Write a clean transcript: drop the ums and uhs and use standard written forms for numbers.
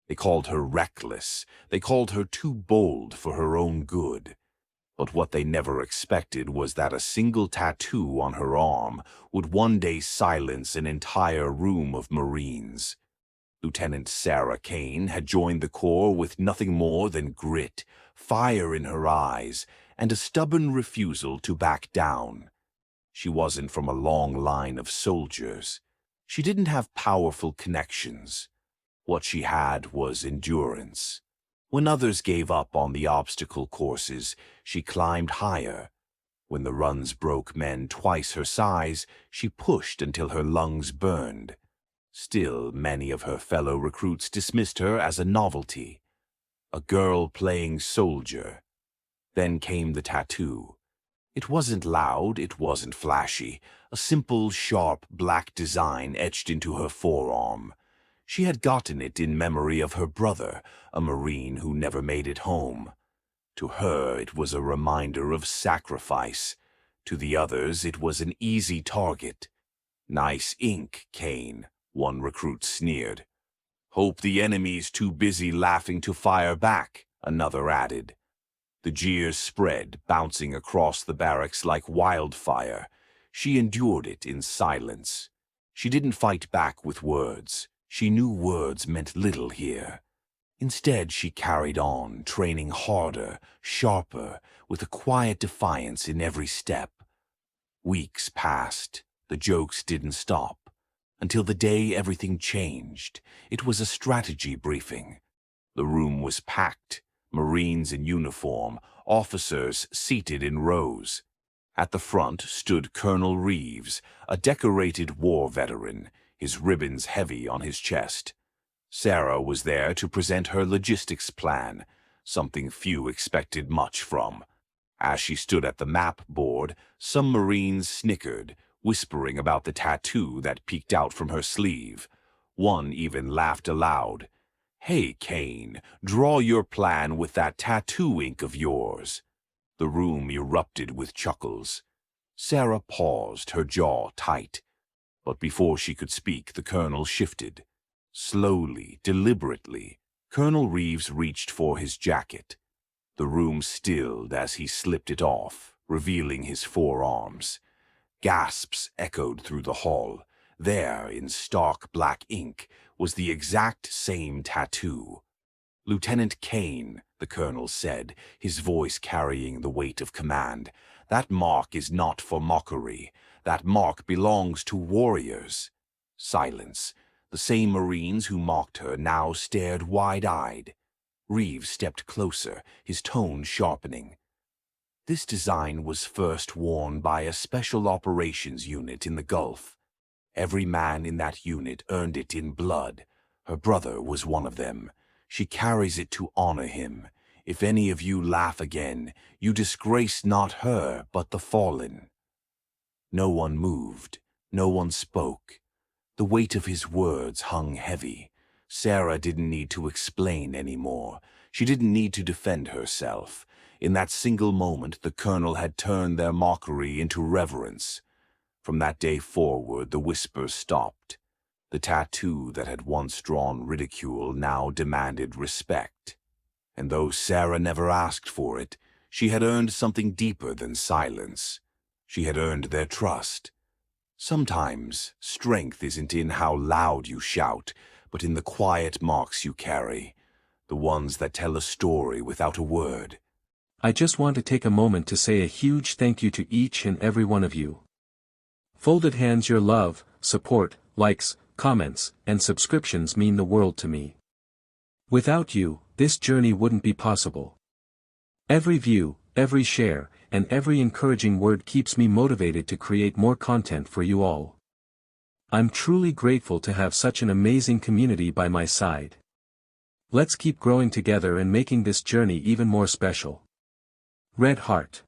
They called her reckless. They called her too bold for her own good. But what they never expected was that a single tattoo on her arm would one day silence an entire room of Marines. Lieutenant Sarah Kane had joined the Corps with nothing more than grit, fire in her eyes, and a stubborn refusal to back down. She wasn't from a long line of soldiers. She didn't have powerful connections. What she had was endurance. When others gave up on the obstacle courses, she climbed higher. When the runs broke men twice her size, she pushed until her lungs burned. Still, many of her fellow recruits dismissed her as a novelty. A girl playing soldier. Then came the tattoo. It wasn't loud, it wasn't flashy. A simple, sharp, black design etched into her forearm. She had gotten it in memory of her brother, a Marine who never made it home. To her, it was a reminder of sacrifice. To the others, it was an easy target. "Nice ink, Kane," one recruit sneered. "Hope the enemy's too busy laughing to fire back," another added. The jeers spread, bouncing across the barracks like wildfire. She endured it in silence. She didn't fight back with words. She knew words meant little here. Instead, she carried on, training harder, sharper, with a quiet defiance in every step. Weeks passed. The jokes didn't stop. Until the day everything changed. It was a strategy briefing. The room was packed. Marines in uniform, officers seated in rows. At the front stood Colonel Reeves, a decorated war veteran, his ribbons heavy on his chest. Sarah was there to present her logistics plan, something few expected much from. As she stood at the map board, some Marines snickered, whispering about the tattoo that peeked out from her sleeve. One even laughed aloud. "Hey, Kane, draw your plan with that tattoo ink of yours." The room erupted with chuckles. Sarah paused, her jaw tight. But before she could speak, the colonel shifted. Slowly, deliberately, Colonel Reeves reached for his jacket. The room stilled as he slipped it off, revealing his forearms. Gasps echoed through the hall. There, in stark black ink, was the exact same tattoo. "Lieutenant Kane," the colonel said, his voice carrying the weight of command, "that mark is not for mockery. That mark belongs to warriors." Silence. The same Marines who mocked her now stared wide-eyed. Reeves stepped closer, his tone sharpening. "This design was first worn by a special operations unit in the Gulf. Every man in that unit earned it in blood. Her brother was one of them. She carries it to honor him. If any of you laugh again, you disgrace not her, but the fallen." No one moved. No one spoke. The weight of his words hung heavy. Sarah didn't need to explain anymore. She didn't need to defend herself. In that single moment, the colonel had turned their mockery into reverence. From that day forward, the whispers stopped. The tattoo that had once drawn ridicule now demanded respect. And though Sarah never asked for it, she had earned something deeper than silence. She had earned their trust. Sometimes, strength isn't in how loud you shout, but in the quiet marks you carry, the ones that tell a story without a word. I just want to take a moment to say a huge thank you to each and every one of you. Folded hands, your love, support, likes, comments, and subscriptions mean the world to me. Without you, this journey wouldn't be possible. Every view, every share, and every encouraging word keeps me motivated to create more content for you all. I'm truly grateful to have such an amazing community by my side. Let's keep growing together and making this journey even more special. Red Heart.